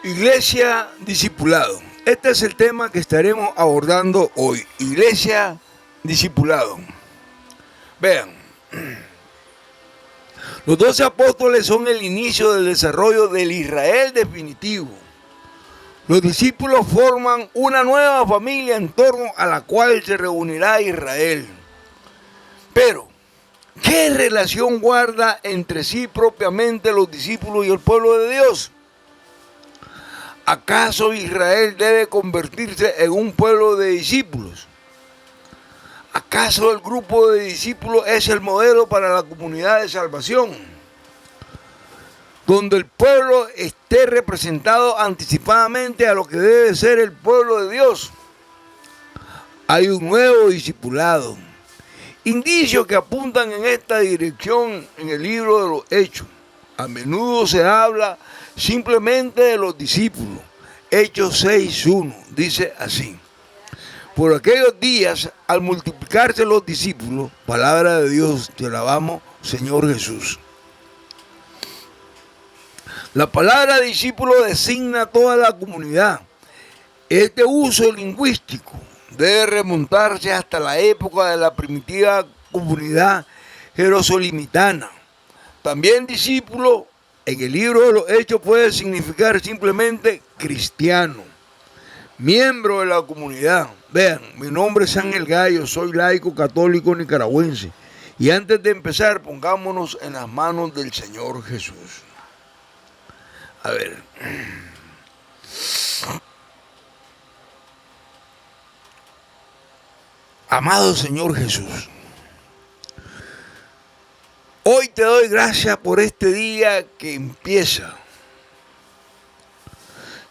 Iglesia discipulado. Este es el tema que estaremos abordando hoy. Iglesia discipulado. Vean, los 12 apóstoles son el inicio del desarrollo del Israel definitivo. Los discípulos forman una nueva familia en torno a la cual se reunirá Israel. Pero, ¿qué relación guarda entre sí propiamente los discípulos y el pueblo de Dios? ¿Acaso Israel debe convertirse en un pueblo de discípulos? ¿Acaso el grupo de discípulos es el modelo para la comunidad de salvación? Donde el pueblo esté representado anticipadamente a lo que debe ser el pueblo de Dios. Hay un nuevo discipulado. Indicios que apuntan en esta dirección en el libro de los Hechos. A menudo se habla simplemente de los discípulos. Hechos 6:1 dice así: por aquellos días, al multiplicarse los discípulos, palabra de Dios, te alabamos, Señor Jesús. La palabra discípulo designa a toda la comunidad. Este uso lingüístico debe remontarse hasta la época de la primitiva comunidad jerosolimitana. También discípulo en el libro de los Hechos puede significar simplemente cristiano, miembro de la comunidad. Vean, mi nombre es Ángel Gallo, soy laico católico nicaragüense. Y antes de empezar, pongámonos en las manos del Señor Jesús. A ver. Amado Señor Jesús, hoy te doy gracias por este día que empieza.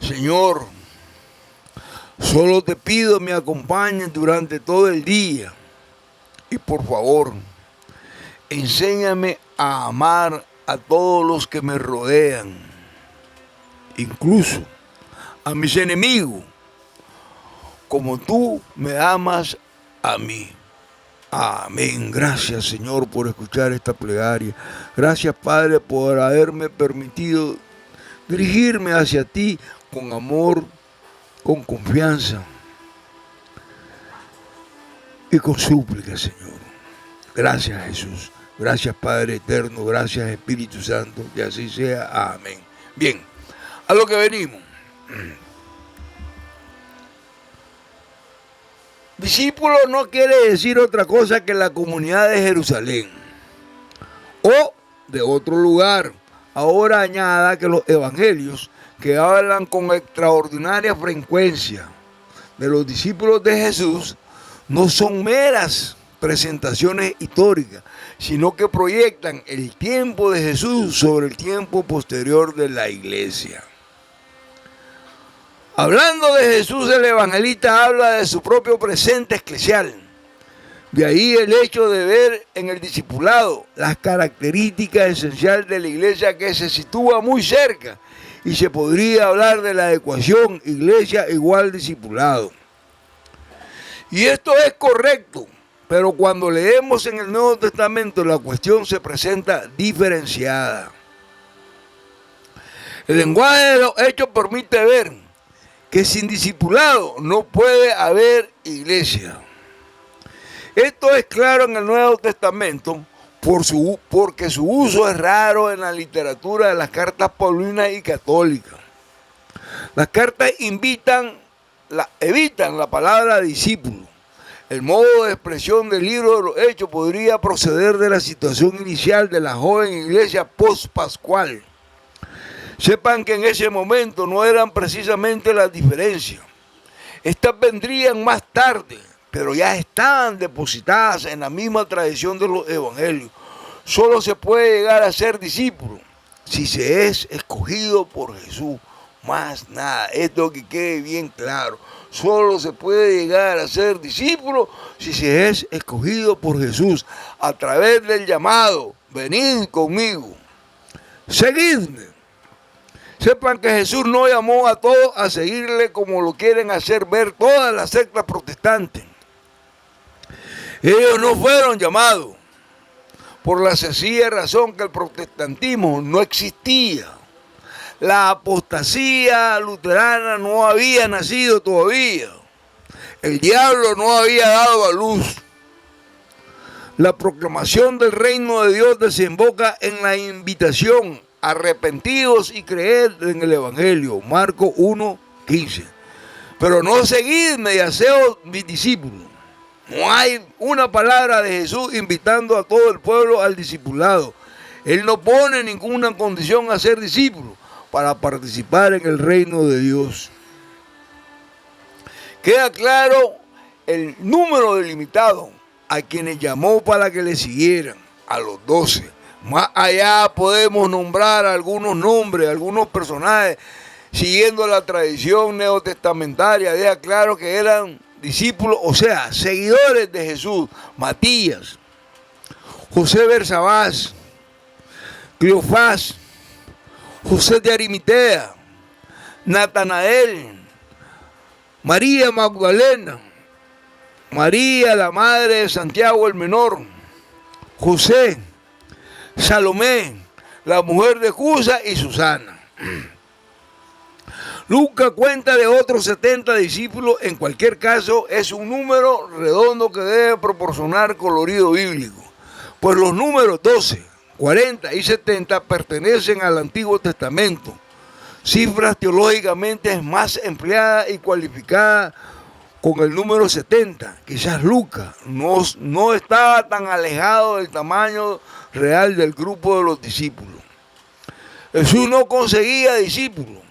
Señor, solo te pido me acompañes durante todo el día. Y por favor, enséñame a amar a todos los que me rodean, incluso a mis enemigos, como tú me amas a mí. Amén. Gracias, Señor, por escuchar esta plegaria. Gracias, Padre, por haberme permitido dirigirme hacia ti con amor, con confianza y con súplica, Señor. Gracias, Jesús. Gracias, Padre eterno. Gracias, Espíritu Santo. Que así sea. Amén. Bien, a lo que venimos. Discípulo no quiere decir otra cosa que la comunidad de Jerusalén o de otro lugar. Ahora añada que los evangelios que hablan con extraordinaria frecuencia de los discípulos de Jesús no son meras presentaciones históricas, sino que proyectan el tiempo de Jesús sobre el tiempo posterior de la iglesia. Hablando de Jesús, el evangelista habla de su propio presente eclesial. De ahí el hecho de ver en el discipulado las características esenciales de la iglesia que se sitúa muy cerca, y se podría hablar de la ecuación iglesia igual discipulado. Y esto es correcto, pero cuando leemos en el Nuevo Testamento la cuestión se presenta diferenciada. El lenguaje de los Hechos permite ver que sin discipulado no puede haber iglesia. Esto es claro en el Nuevo Testamento porque su uso es raro en la literatura de las cartas paulinas y católicas. Las cartas evitan la palabra discípulo. El modo de expresión del libro de los Hechos podría proceder de la situación inicial de la joven iglesia post-pascual. Sepan que en ese momento no eran precisamente las diferencias. Estas vendrían más tarde, pero ya estaban depositadas en la misma tradición de los evangelios. Solo se puede llegar a ser discípulo si se es escogido por Jesús. Más nada, esto que quede bien claro. Solo se puede llegar a ser discípulo si se es escogido por Jesús a través del llamado: venid conmigo, seguidme. Sepan que Jesús no llamó a todos a seguirle como lo quieren hacer ver todas las sectas protestantes. Ellos no fueron llamados por la sencilla razón que el protestantismo no existía. La apostasía luterana no había nacido todavía. El diablo no había dado a luz. La proclamación del reino de Dios desemboca en la invitación: arrepentidos y creed en el Evangelio. Marcos 1:15. Pero no seguidme y haceos mis discípulos. No hay una palabra de Jesús invitando a todo el pueblo al discipulado. Él no pone ninguna condición a ser discípulo para participar en el reino de Dios. Queda claro el número delimitado a quienes llamó para que le siguieran, a los 12. Más allá podemos nombrar algunos nombres, algunos personajes, siguiendo la tradición neotestamentaria. Deja claro que eran discípulos, o sea, seguidores de Jesús: Matías, José Bersabás, Cleofás, José de Arimatea, Natanael, María Magdalena, María, la madre de Santiago el Menor, José, Salomé, la mujer de Cusa y Susana. Lucas cuenta de otros 70 discípulos. En cualquier caso, es un número redondo que debe proporcionar colorido bíblico, pues los números 12, 40 y 70 pertenecen al Antiguo Testamento, cifras teológicamente más empleadas y cualificadas con el número 70. Quizás Lucas no estaba tan alejado del tamaño real del grupo de los discípulos. Jesús no conseguía discípulos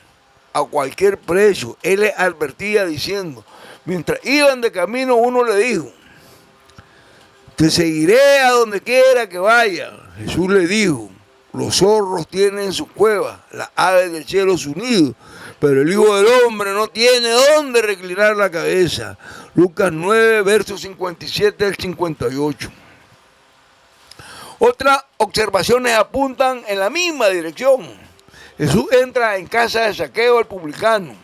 a cualquier precio. Él les advertía diciendo, mientras iban de camino, uno le dijo: te seguiré a donde quiera que vaya. Jesús le dijo: los zorros tienen sus cuevas, las aves del cielo su nido, pero el Hijo del Hombre no tiene dónde reclinar la cabeza. Lucas 9, versos 57 al 58. Otras observaciones apuntan en la misma dirección. Jesús entra en casa de Zaqueo el publicano,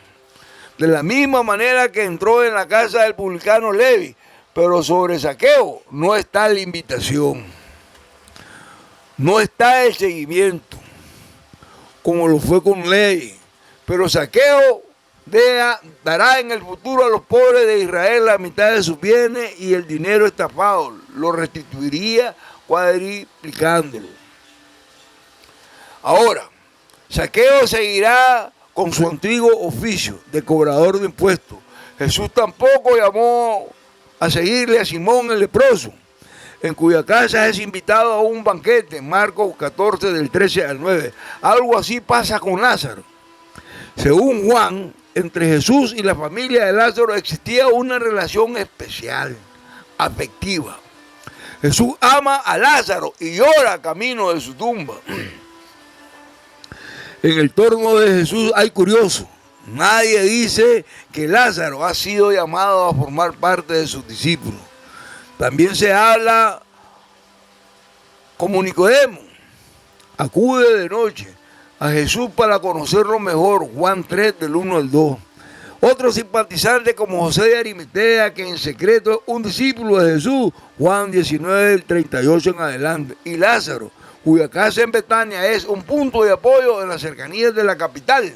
de la misma manera que entró en la casa del publicano Levi, pero sobre Zaqueo no está la invitación, no está el seguimiento, como lo fue con Levi. Pero Zaqueo dará en el futuro a los pobres de Israel la mitad de sus bienes, y el dinero estafado lo restituiría cuadriplicándolo. Ahora, Zaqueo seguirá con su antiguo oficio de cobrador de impuestos. Jesús tampoco llamó a seguirle a Simón el leproso, en cuya casa es invitado a un banquete. Marcos 14, del 13 al 9. Algo así pasa con Lázaro. Según Juan, entre Jesús y la familia de Lázaro existía una relación especial, afectiva. Jesús ama a Lázaro y llora camino de su tumba. En el torno de Jesús hay curioso. Nadie dice que Lázaro ha sido llamado a formar parte de sus discípulos. También se habla como Nicodemo. Acude de noche a Jesús para conocerlo mejor. Juan 3, del 1 al 2. Otros simpatizantes como José de Arimatea, que en secreto es un discípulo de Jesús. Juan 19, del 38 en adelante. Y Lázaro, cuya casa en Betania es un punto de apoyo en las cercanías de la capital.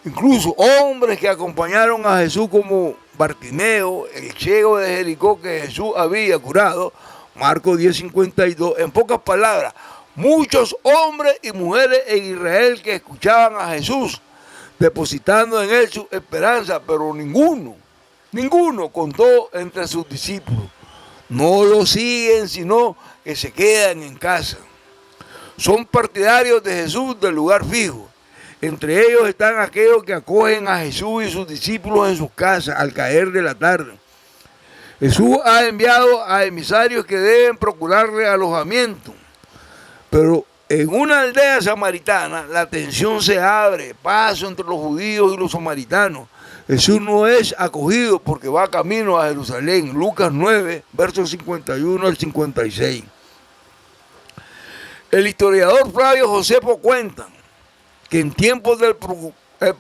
Incluso hombres que acompañaron a Jesús, como Bartimeo, el ciego de Jericó que Jesús había curado, Marcos 10:52. En pocas palabras, muchos hombres y mujeres en Israel que escuchaban a Jesús, depositando en él su esperanza, pero ninguno contó entre sus discípulos. No lo siguen, sino que se quedan en casa. Son partidarios de Jesús del lugar fijo. Entre ellos están aquellos que acogen a Jesús y sus discípulos en sus casas al caer de la tarde. Jesús ha enviado a emisarios que deben procurarle alojamiento. Pero en una aldea samaritana la tensión se abre, paso entre los judíos y los samaritanos. Jesús no es acogido porque va camino a Jerusalén. Lucas 9, versos 51 al 56. El historiador Flavio Josefo cuenta que en tiempos del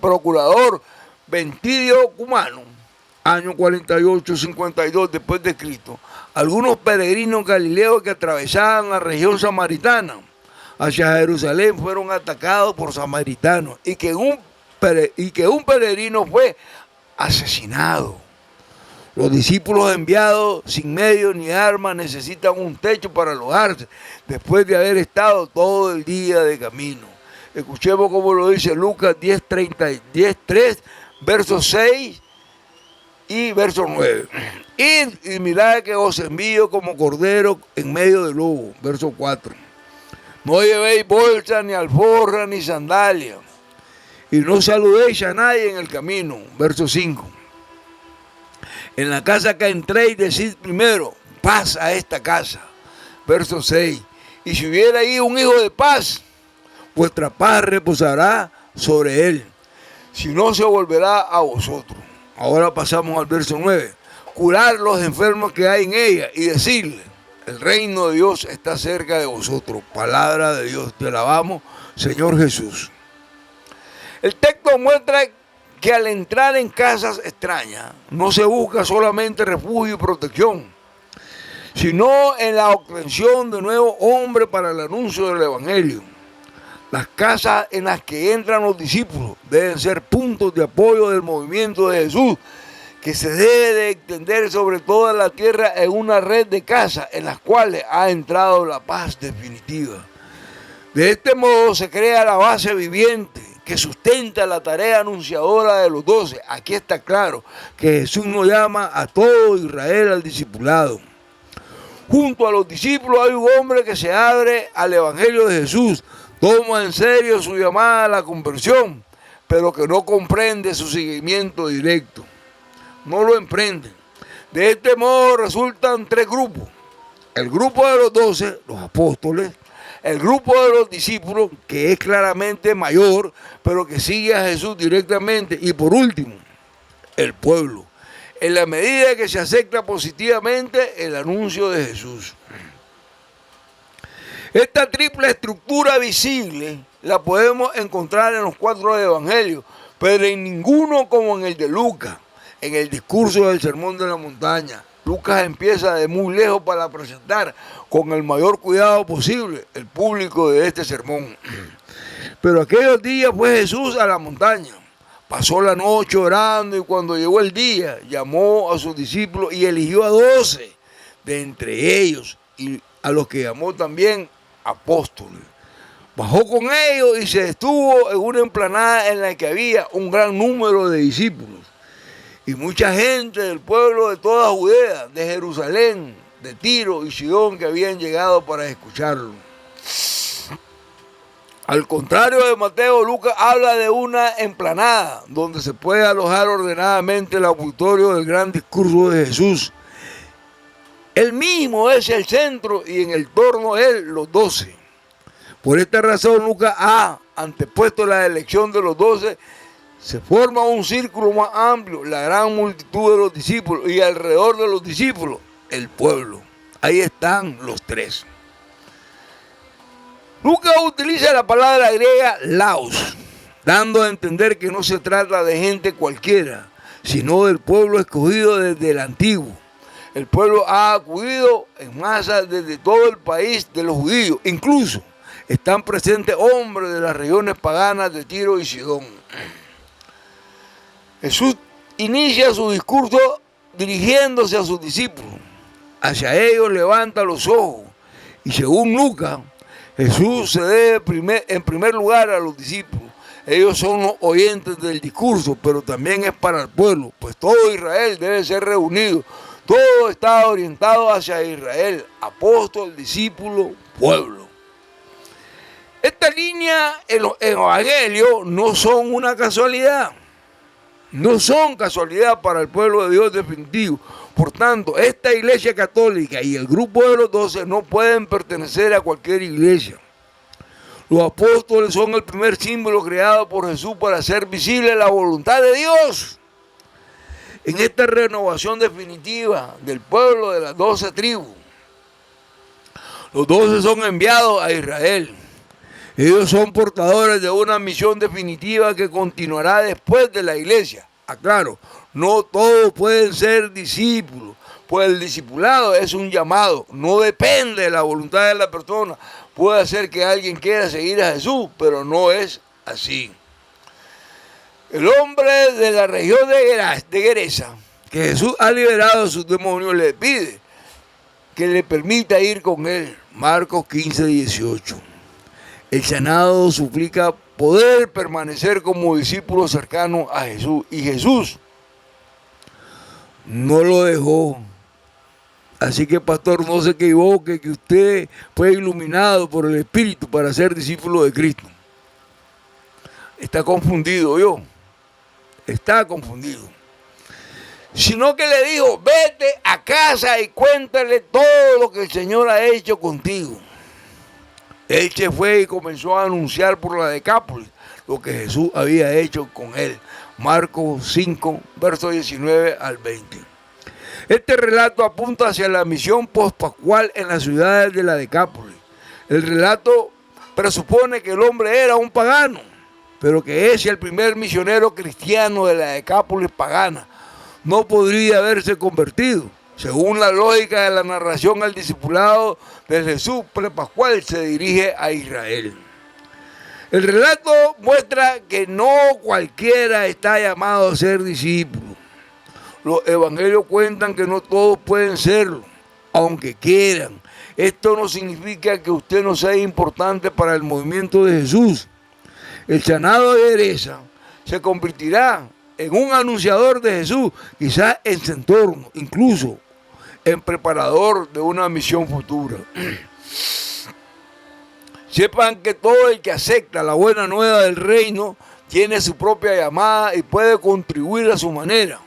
procurador Ventidio Cumano, año 48-52 después de Cristo, algunos peregrinos galileos que atravesaban la región samaritana hacia Jerusalén fueron atacados por samaritanos y que un peregrino fue asesinado. Los discípulos enviados sin medios ni armas necesitan un techo para alojarse después de haber estado todo el día de camino. Escuchemos cómo lo dice Lucas 10:3, verso 6 y verso 9. Y mirad que os envío como cordero en medio del lobo. Verso 4. No llevéis bolsa, ni alforja, ni sandalia. Y no saludéis a nadie en el camino. Verso 5. En la casa que entréis, decid primero, paz a esta casa. Verso 6. Y si hubiera ahí un hijo de paz, vuestra paz reposará sobre él. Si no, se volverá a vosotros. Ahora pasamos al verso 9. Curar los enfermos que hay en ella y decirle, el reino de Dios está cerca de vosotros. Palabra de Dios, te alabamos, Señor Jesús. El texto muestra que al entrar en casas extrañas no se busca solamente refugio y protección, sino en la obtención de nuevos hombres para el anuncio del Evangelio. Las casas en las que entran los discípulos deben ser puntos de apoyo del movimiento de Jesús, que se debe de extender sobre toda la tierra en una red de casas en las cuales ha entrado la paz definitiva. De este modo se crea la base viviente que sustenta la tarea anunciadora de los 12. Aquí está claro que Jesús nos llama a todo Israel al discipulado. Junto a los discípulos hay un hombre que se abre al Evangelio de Jesús, toma en serio su llamada a la conversión, pero que no comprende su seguimiento directo. No lo emprenden. De este modo resultan tres grupos. El grupo de los 12, los apóstoles, el grupo de los discípulos, que es claramente mayor, pero que sigue a Jesús directamente, y por último, el pueblo, en la medida que se acepta positivamente el anuncio de Jesús. Esta triple estructura visible la podemos encontrar en los 4 evangelios, pero en ninguno como en el de Lucas, en el discurso del Sermón de la Montaña. Lucas empieza de muy lejos para presentar con el mayor cuidado posible el público de este sermón. Pero aquellos días fue Jesús a la montaña. Pasó la noche orando y cuando llegó el día llamó a sus discípulos y eligió a 12 de entre ellos y a los que llamó también apóstoles. Bajó con ellos y se detuvo en una explanada en la que había un gran número de discípulos y mucha gente del pueblo de toda Judea, de Jerusalén, de Tiro y Sidón, que habían llegado para escucharlo. Al contrario de Mateo, Lucas habla de una explanada donde se puede alojar ordenadamente el auditorio del gran discurso de Jesús. Él mismo es el centro y en el torno él los 12. Por esta razón Lucas ha antepuesto la elección de los 12. Se forma un círculo más amplio, la gran multitud de los discípulos, y alrededor de los discípulos, el pueblo. Ahí están los 3. Lucas utiliza la palabra griega laos, dando a entender que no se trata de gente cualquiera, sino del pueblo escogido desde el antiguo. El pueblo ha acudido en masa desde todo el país de los judíos, incluso están presentes hombres de las regiones paganas de Tiro y Sidón. Jesús inicia su discurso dirigiéndose a sus discípulos. Hacia ellos levanta los ojos y según Lucas, Jesús se debe en primer lugar a los discípulos. Ellos son los oyentes del discurso, pero también es para el pueblo, pues todo Israel debe ser reunido. Todo está orientado hacia Israel, apóstol, discípulo, pueblo. Esta línea en los evangelios no son una casualidad. No son casualidad para el pueblo de Dios definitivo. Por tanto, esta iglesia católica y el grupo de los 12 no pueden pertenecer a cualquier iglesia. Los apóstoles son el primer símbolo creado por Jesús para hacer visible la voluntad de Dios. En esta renovación definitiva del pueblo de las 12 tribus, los 12 son enviados a Israel. Ellos son portadores de una misión definitiva que continuará después de la iglesia. Aclaro, no todos pueden ser discípulos, pues el discipulado es un llamado, no depende de la voluntad de la persona, puede hacer que alguien quiera seguir a Jesús, pero no es así. El hombre de la región de Gerasa, que Jesús ha liberado a sus demonios, le pide que le permita ir con él. Marcos 15, 18. El sanado suplica poder permanecer como discípulo cercano a Jesús. Y Jesús no lo dejó. Así que, pastor, no se equivoque, que usted fue iluminado por el Espíritu para ser discípulo de Cristo. Está confundido yo. Está confundido. Sino que le dijo, vete a casa y cuéntale todo lo que el Señor ha hecho contigo. Él se fue y comenzó a anunciar por la Decápolis lo que Jesús había hecho con él. Marcos 5, versos 19 al 20. Este relato apunta hacia la misión pospascual en las ciudades de la Decápolis. El relato presupone que el hombre era un pagano, pero que ese, el primer misionero cristiano de la Decápolis pagana, no podría haberse convertido. Según la lógica de la narración, el discipulado de Jesús prepascual se dirige a Israel. El relato muestra que no cualquiera está llamado a ser discípulo. Los evangelios cuentan que no todos pueden serlo, aunque quieran. Esto no significa que usted no sea importante para el movimiento de Jesús. El sanado de Gerasa se convertirá en un anunciador de Jesús, quizás en su entorno, incluso en preparador de una misión futura. Sepan que todo el que acepta la buena nueva del reino tiene su propia llamada y puede contribuir a su manera.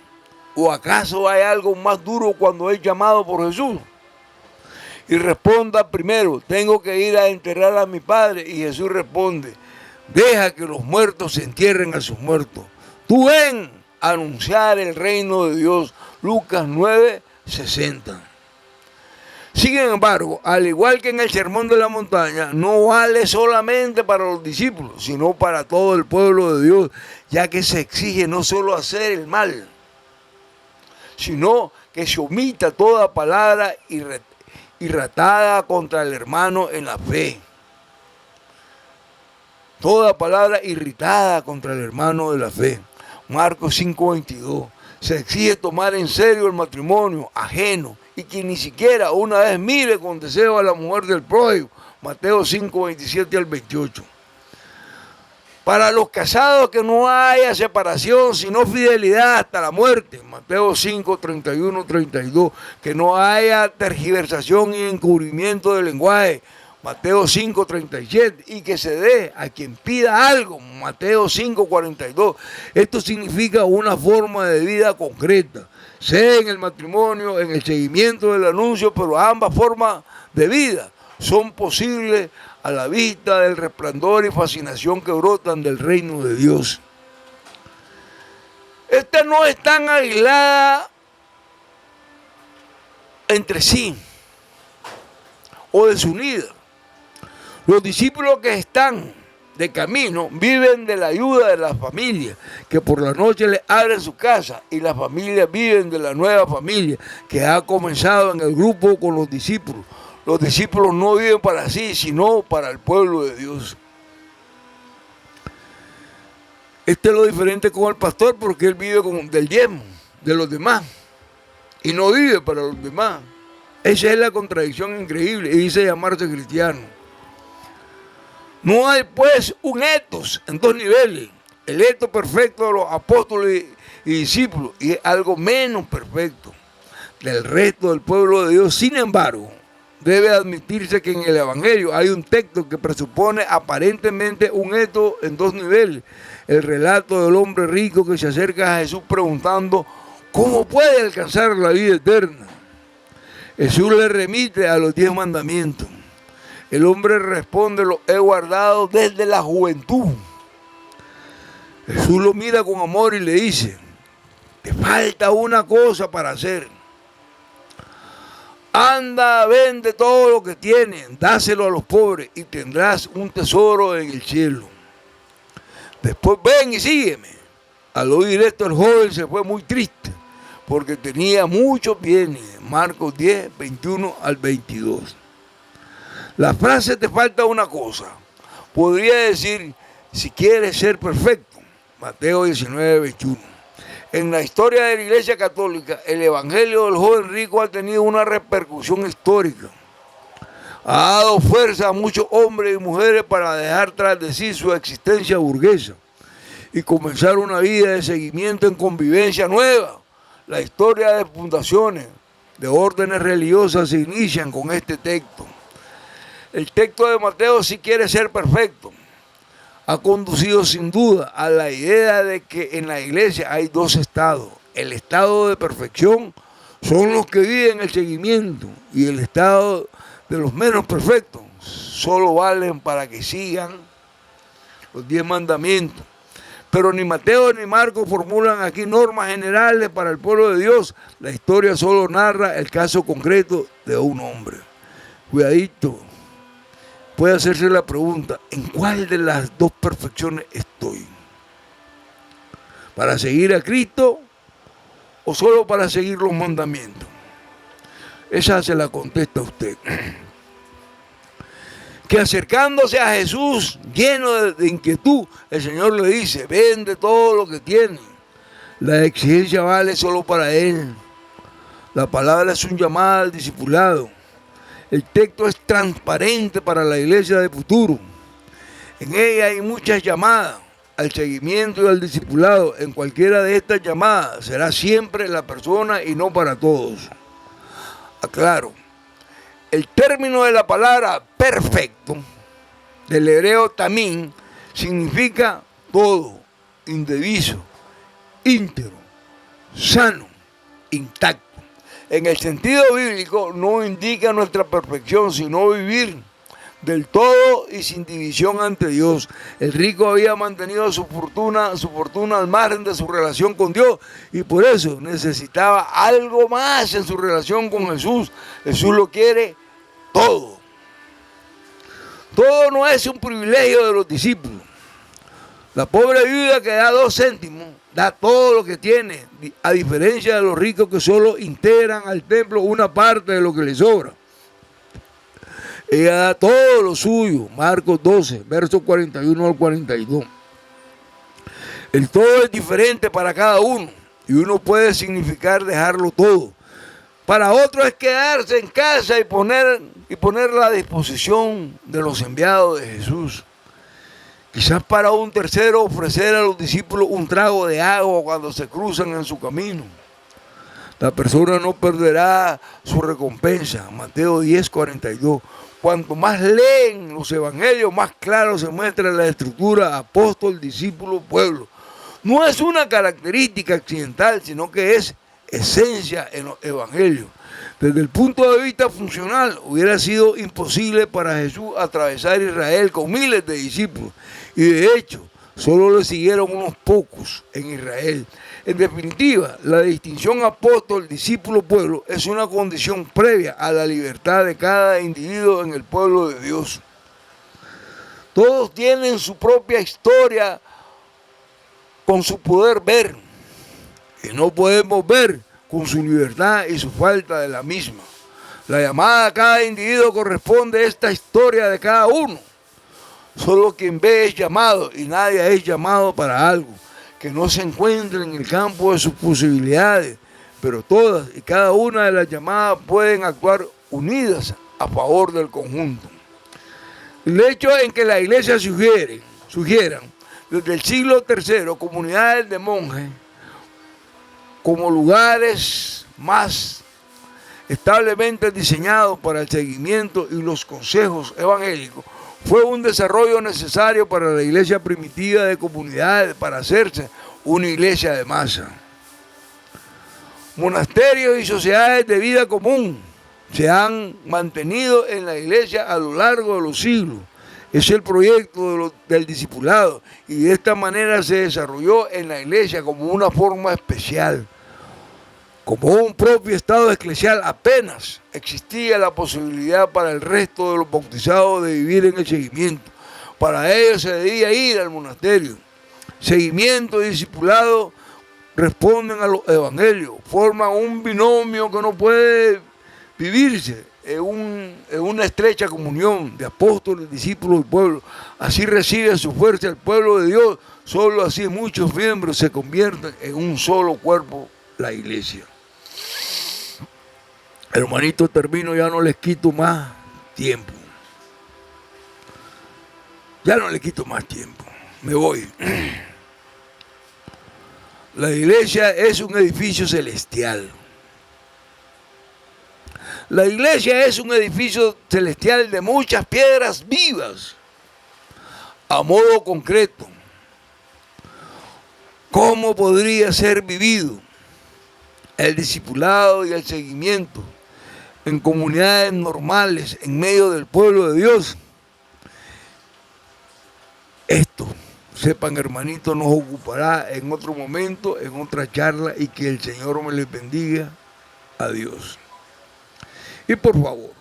¿O acaso hay algo más duro cuando es llamado por Jesús? Y responda primero, tengo que ir a enterrar a mi padre. Y Jesús responde, deja que los muertos se entierren a sus muertos. Tú ven a anunciar el reino de Dios. Lucas 9, 60. Sin embargo, al igual que en el Sermón de la Montaña, no vale solamente para los discípulos, sino para todo el pueblo de Dios, ya que se exige no solo hacer el mal, sino que se omita toda palabra irritada contra el hermano en la fe. Toda palabra irritada contra el hermano de la fe. Marcos 5:22. Se exige tomar en serio el matrimonio ajeno y que ni siquiera una vez mire con deseo a la mujer del prójimo. Mateo 5:27 al 28. Para los casados que no haya separación, sino fidelidad hasta la muerte. Mateo 5:31, 32. Que no haya tergiversación y encubrimiento del lenguaje. Mateo 5:37. Y que se dé a quien pida algo. Mateo 5:42. Esto significa una forma de vida concreta, sea en el matrimonio, en el seguimiento del anuncio, pero ambas formas de vida son posibles a la vista del resplandor y fascinación que brotan del reino de Dios. Esta no es tan aislada entre sí o desunida. Los discípulos que están de camino viven de la ayuda de la familia, que por la noche les abren su casa, y las familias viven de la nueva familia que ha comenzado en el grupo con los discípulos. Los discípulos no viven para sí, sino para el pueblo de Dios. Este es lo diferente con el pastor, porque él vive del diezmo de los demás y no vive para los demás. Esa es la contradicción increíble y dice llamarse cristiano. No hay pues un etos en dos niveles, el etos perfecto de los apóstoles y discípulos y algo menos perfecto del resto del pueblo de Dios. Sin embargo, debe admitirse que en el Evangelio hay un texto que presupone aparentemente un etos en dos niveles. El relato del hombre rico que se acerca a Jesús preguntando ¿cómo puede alcanzar la vida eterna? Jesús le remite a los 10 mandamientos. El hombre responde, los he guardado desde la juventud. Jesús lo mira con amor y le dice, te falta una cosa para hacer. Anda, vende todo lo que tienes, dáselo a los pobres y tendrás un tesoro en el cielo. Después ven y sígueme. Al oír esto el joven se fue muy triste porque tenía muchos bienes. Marcos 10, 21 al 22. La frase "te falta una cosa" podría decir "si quieres ser perfecto", Mateo 19, 21. En la historia de la Iglesia Católica, el Evangelio del joven rico ha tenido una repercusión histórica. Ha dado fuerza a muchos hombres y mujeres para dejar tras de sí su existencia burguesa y comenzar una vida de seguimiento en convivencia nueva. La historia de fundaciones de órdenes religiosas se inician con este texto. El texto de Mateo "si quiere ser perfecto" ha conducido sin duda a la idea de que en la iglesia hay dos estados. El estado de perfección son los que viven el seguimiento, y el estado de los menos perfectos solo valen para que sigan los 10 mandamientos. Pero ni Mateo ni Marcos formulan aquí normas generales para el pueblo de Dios. La historia solo narra el caso concreto de un hombre. Cuidadito, puede hacerse la pregunta: ¿en cuál de las dos perfecciones estoy? ¿Para seguir a Cristo o solo para seguir los mandamientos? Esa se la contesta usted. Que acercándose a Jesús, lleno de inquietud, el Señor le dice: vende todo lo que tiene. La exigencia vale solo para Él. La palabra es un llamado al discipulado. El texto es transparente para la iglesia de futuro. En ella hay muchas llamadas al seguimiento y al discipulado. En cualquiera de estas llamadas será siempre la persona y no para todos. Aclaro, el término de la palabra perfecto, del hebreo tamín, significa todo, indeciso, íntegro, sano, intacto. En el sentido bíblico no indica nuestra perfección, sino vivir del todo y sin división ante Dios. El rico había mantenido su fortuna al margen de su relación con Dios, y por eso necesitaba algo más en su relación con Jesús. Jesús lo quiere todo. Todo no es un privilegio de los discípulos. La pobre viuda que da 2 céntimos da todo lo que tiene, a diferencia de los ricos que solo integran al templo una parte de lo que les sobra. Ella da todo lo suyo. Marcos 12, versos 41 al 42. El todo es diferente para cada uno, y uno puede significar dejarlo todo. Para otro es quedarse en casa y ponerla a disposición de los enviados de Jesús. Quizás para un tercero ofrecer a los discípulos un trago de agua cuando se cruzan en su camino. La persona no perderá su recompensa. Mateo 10, 42. Cuanto más leen los evangelios, más claro se muestra la estructura apóstol, discípulo, pueblo. No es una característica accidental, sino que es esencia en los evangelios. Desde el punto de vista funcional, hubiera sido imposible para Jesús atravesar Israel con miles de discípulos. Y de hecho, solo le siguieron unos pocos en Israel. En definitiva, la distinción apóstol, discípulo, pueblo es una condición previa a la libertad de cada individuo en el pueblo de Dios. Todos tienen su propia historia con su poder ver, y no podemos ver con su libertad y su falta de la misma. La llamada a cada individuo corresponde a esta historia de cada uno. Solo quien ve es llamado, y nadie es llamado para algo que no se encuentra en el campo de sus posibilidades, pero todas y cada una de las llamadas pueden actuar unidas a favor del conjunto. El hecho en que la iglesia sugieran desde el siglo III comunidades de monjes como lugares más establemente diseñados para el seguimiento y los consejos evangélicos fue un desarrollo necesario para la iglesia primitiva de comunidades para hacerse una iglesia de masa. Monasterios y sociedades de vida común se han mantenido en la iglesia a lo largo de los siglos. Es el proyecto del discipulado, y de esta manera se desarrolló en la iglesia como una forma especial. Como un propio estado eclesial, apenas existía la posibilidad para el resto de los bautizados de vivir en el seguimiento. Para ellos se debía ir al monasterio. Seguimiento y discipulado responden a los evangelios, forman un binomio que no puede vivirse en una estrecha comunión de apóstoles, discípulos y pueblo. Así recibe su fuerza el pueblo de Dios. Solo así muchos miembros se convierten en un solo cuerpo, la iglesia. Hermanito, termino, ya no les quito más tiempo. Ya no les quito más tiempo. Me voy. La iglesia es un edificio celestial. La iglesia es un edificio celestial de muchas piedras vivas, a modo concreto. ¿Cómo podría ser vivido el discipulado y el seguimiento en comunidades normales, en medio del pueblo de Dios? Esto, sepan, hermanitos, nos ocupará en otro momento, en otra charla, y que el Señor me les bendiga. Adiós. Y por favor,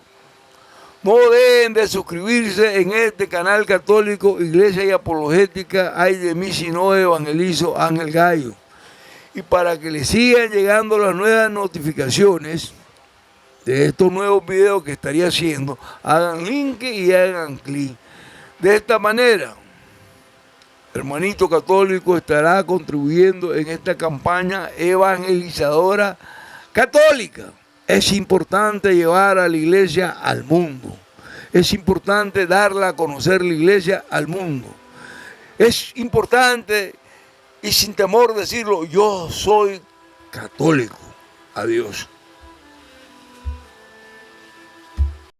no dejen de suscribirse en este canal católico, Iglesia y Apologética. Ay de mí si no evangelizo, Ángel Gallo. Y para que les sigan llegando las nuevas notificaciones de estos nuevos videos que estaría haciendo, hagan link y hagan clic. De esta manera, hermanito católico estará contribuyendo en esta campaña evangelizadora católica. Es importante llevar a la iglesia al mundo. Es importante darla a conocer la iglesia al mundo. Es importante, y sin temor decirlo, yo soy católico. Adiós.